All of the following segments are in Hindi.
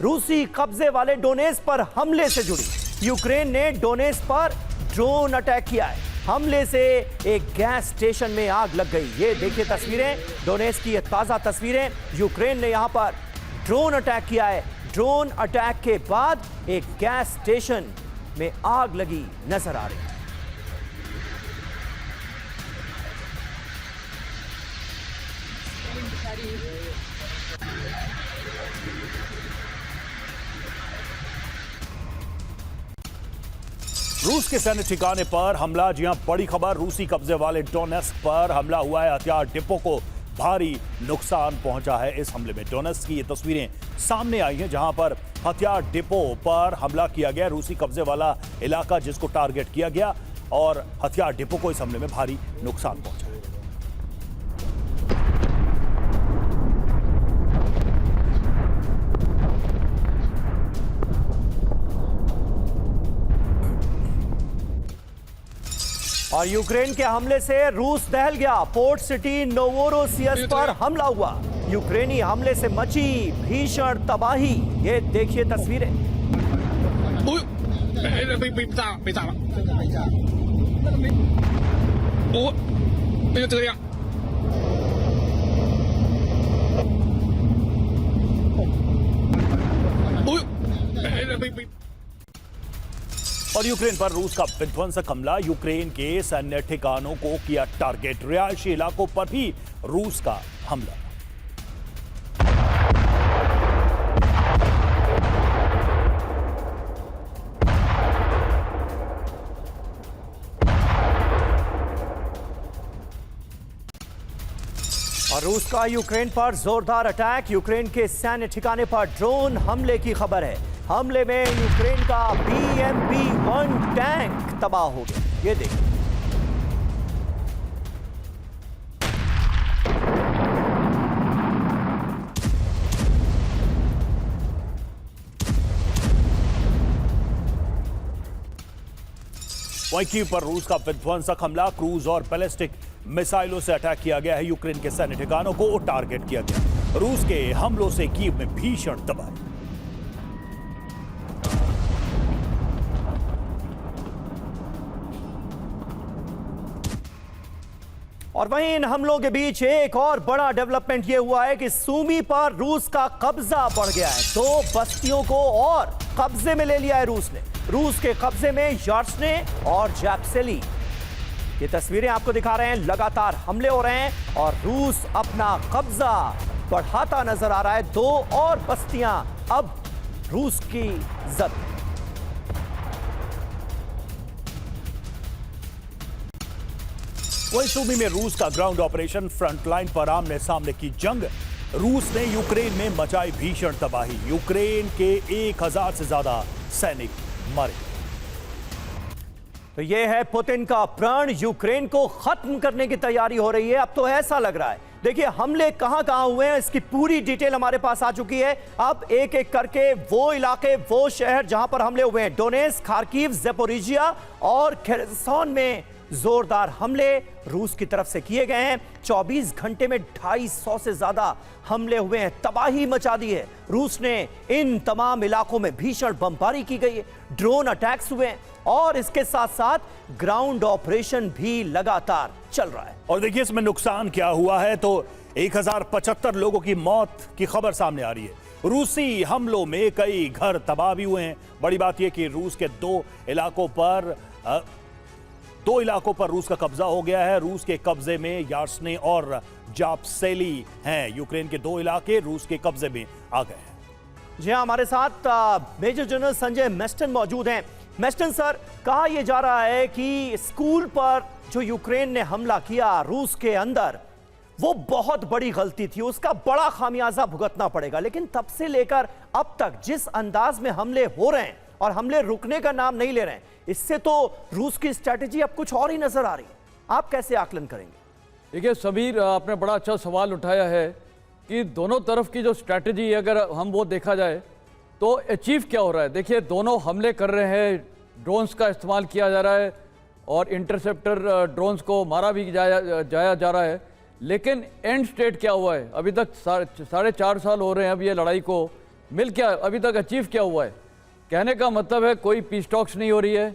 रूसी कब्जे वाले डोनेस पर हमले से जुड़ी। यूक्रेन ने डोनेस पर ड्रोन अटैक किया है। हमले से एक गैस स्टेशन में आग लग गई। ये देखिए तस्वीरें, डोनेस की ये ताजा तस्वीरें। यूक्रेन ने यहां पर ड्रोन अटैक किया है। ड्रोन अटैक के बाद एक गैस स्टेशन में आग लगी नजर आ रही है। रूस के सैन्य ठिकाने पर हमला। जी हां, बड़ी खबर, रूसी कब्जे वाले डोनेस्क पर हमला हुआ है। हथियार डिपो को भारी नुकसान पहुंचा है इस हमले में। डोनेस्क की ये तस्वीरें सामने आई हैं जहां पर हथियार डिपो पर हमला किया गया। रूसी कब्जे वाला इलाका जिसको टारगेट किया गया और हथियार डिपो को इस हमले में भारी नुकसान पहुंचा है। और यूक्रेन के हमले से रूस दहल गया। पोर्ट सिटी नोवोरोसियस पर हमला हुआ। यूक्रेनी हमले से मची भीषण तबाही। ये देखिए तस्वीरें। और यूक्रेन पर रूस का विध्वंसक हमला। यूक्रेन के सैन्य ठिकानों को किया टारगेट। रिहायशी इलाकों पर भी रूस का हमला। और रूस का यूक्रेन पर जोरदार अटैक। यूक्रेन के सैन्य ठिकाने पर ड्रोन हमले की खबर है। हमले में यूक्रेन का BMP-1 टैंक तबाह हो गया। ये देखिए। वहीं कीव पर रूस का विध्वंसक हमला। क्रूज और बैलिस्टिक मिसाइलों से अटैक किया गया है। यूक्रेन के सैन्य ठिकानों को टारगेट किया गया। रूस के हमलों से कीव में भीषण तबाही। और वहीं इन हमलों के बीच एक और बड़ा डेवलपमेंट यह हुआ है कि सूमी पर रूस का कब्जा बढ़ गया है। 2 बस्तियों को और कब्जे में ले लिया है रूस ने। रूस के कब्जे में यार्स्ने और जैपसेली। ये तस्वीरें आपको दिखा रहे हैं। लगातार हमले हो रहे हैं और रूस अपना कब्जा बढ़ाता नजर आ रहा है। 2 और बस्तियां अब रूस की जब्त। वहीं सूमी में रूस का ग्राउंड ऑपरेशन। फ्रंटलाइन पर आमने सामने की जंग। रूस ने यूक्रेन में मचाई भीषण तबाही। यूक्रेन के 1000 से ज्यादा सैनिक मरे। तो यह है पुतिन का प्रण। यूक्रेन को खत्म करने की तैयारी हो रही है। अब तो ऐसा लग रहा है। देखिए हमले कहां कहां हुए हैं इसकी पूरी डिटेल हमारे पास आ चुकी है। अब एक एक करके वो इलाके, वो शहर जहां पर हमले हुए हैं, डोनेट्स्क, खार्किव, ज़ेपोरिजिया और खेर्सन में जोरदार हमले रूस की तरफ से किए गए हैं। 24 घंटे में 250 से ज्यादा हमले हुए हैं। तबाही मचा दी है। रूस ने इन तमाम इलाकों में भीषण बमबारी की गई है। ड्रोन अटैक्स हुए हैं और इसके साथ साथ ग्राउंड ऑपरेशन भी लगातार चल रहा है। और देखिए इसमें नुकसान क्या हुआ है। तो 1075 लोगों की मौत की खबर सामने आ रही है। रूसी हमलों में कई घर तबाह भी हुए हैं। बड़ी बात यह कि रूस के 2 इलाकों पर रूस का कब्जा हो गया है। रूस के कब्जे में यार्स्ने और जापसेली हैं। यूक्रेन के 2 इलाके रूस के कब्जे में आ गए हैं। जी हां, हमारे साथ मेजर जनरल संजय मेस्टन मौजूद हैं। मेस्टन सर, कहा यह जा रहा है कि स्कूल पर जो यूक्रेन ने हमला किया रूस के अंदर, वो बहुत बड़ी गलती थी। उसका बड़ा खामियाजा भुगतना पड़ेगा। लेकिन तब से लेकर अब तक जिस अंदाज में हमले हो रहे हैं और हमले रुकने का नाम नहीं ले रहे हैं, इससे तो रूस की स्ट्रैटेजी अब कुछ और ही नजर आ रही है। आप कैसे आकलन करेंगे? देखिए समीर, आपने बड़ा अच्छा सवाल उठाया है कि दोनों तरफ की जो स्ट्रैटेजी अगर हम वो देखा जाए तो अचीव क्या हो रहा है। देखिए दोनों हमले कर रहे हैं, ड्रोन्स का इस्तेमाल किया जा रहा है और इंटरसेप्टर ड्रोन्स को मारा भी जाया जा रहा है। लेकिन एंड स्टेट क्या हुआ है? अभी तक 4.5 साल हो रहे हैं अब ये लड़ाई को, मिल क्या अभी तक अचीव क्या हुआ है? कहने का मतलब है कोई पीस टॉक्स नहीं हो रही है।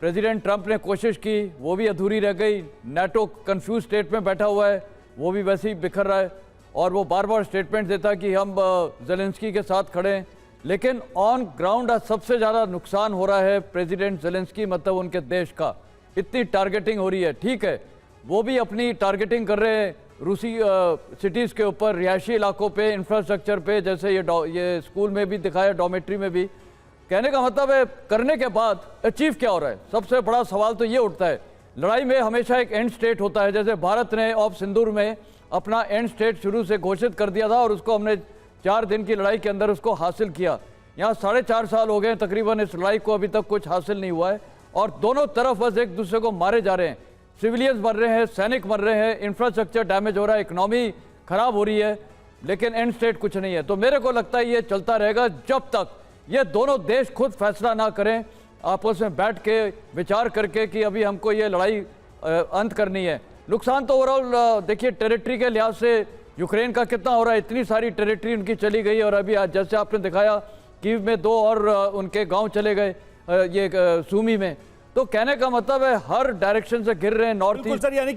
प्रेसिडेंट ट्रंप ने कोशिश की, वो भी अधूरी रह गई। नाटो कंफ्यूज स्टेट में बैठा हुआ है, वो भी वैसे ही बिखर रहा है और वो बार बार स्टेटमेंट देता कि हम ज़ेलेंस्की के साथ खड़े हैं। लेकिन ऑन ग्राउंड आज सबसे ज़्यादा नुकसान हो रहा है प्रेसिडेंट ज़ेलेंस्की, मतलब उनके देश का। इतनी टारगेटिंग हो रही है, ठीक है, वो भी अपनी टारगेटिंग कर रहे हैं रूसी सिटीज़ के ऊपर, रिहायशी इलाकों पे, इंफ्रास्ट्रक्चर पे, जैसे ये स्कूल में भी दिखाया, डॉमेट्री में भी। कहने का मतलब है करने के बाद अचीव क्या हो रहा है? सबसे बड़ा सवाल तो ये उठता है। लड़ाई में हमेशा एक एंड स्टेट होता है, जैसे भारत ने ऑफ सिंदूर में अपना एंड स्टेट शुरू से घोषित कर दिया था और उसको हमने 4 दिन की लड़ाई के अंदर उसको हासिल किया। यहाँ 4.5 साल हो गए तकरीबन इस लड़ाई को, अभी तक कुछ हासिल नहीं हुआ है और दोनों तरफ बस एक दूसरे को मारे जा रहे हैं। सिविलियंस मर रहे हैं, सैनिक मर रहे हैं, इंफ्रास्ट्रक्चर डैमेज हो रहा है, इकोनॉमी खराब हो रही है, लेकिन एंड स्टेट कुछ नहीं है। तो मेरे को लगता है ये चलता रहेगा जब तक ये दोनों देश खुद फैसला ना करें, आपस में बैठ के विचार करके कि अभी हमको ये लड़ाई अंत करनी है। नुकसान तो ओवरऑल देखिए टेरिटरी के लिहाज से यूक्रेन का कितना हो रहा है, इतनी सारी टेरिटरी उनकी चली गई और अभी आज जैसे आपने दिखाया कीव में 2 और उनके गांव चले गए, ये सूमी में। तो कहने का मतलब है हर डायरेक्शन से गिर रहे हैं नॉर्थ ईस्ट। यानी कि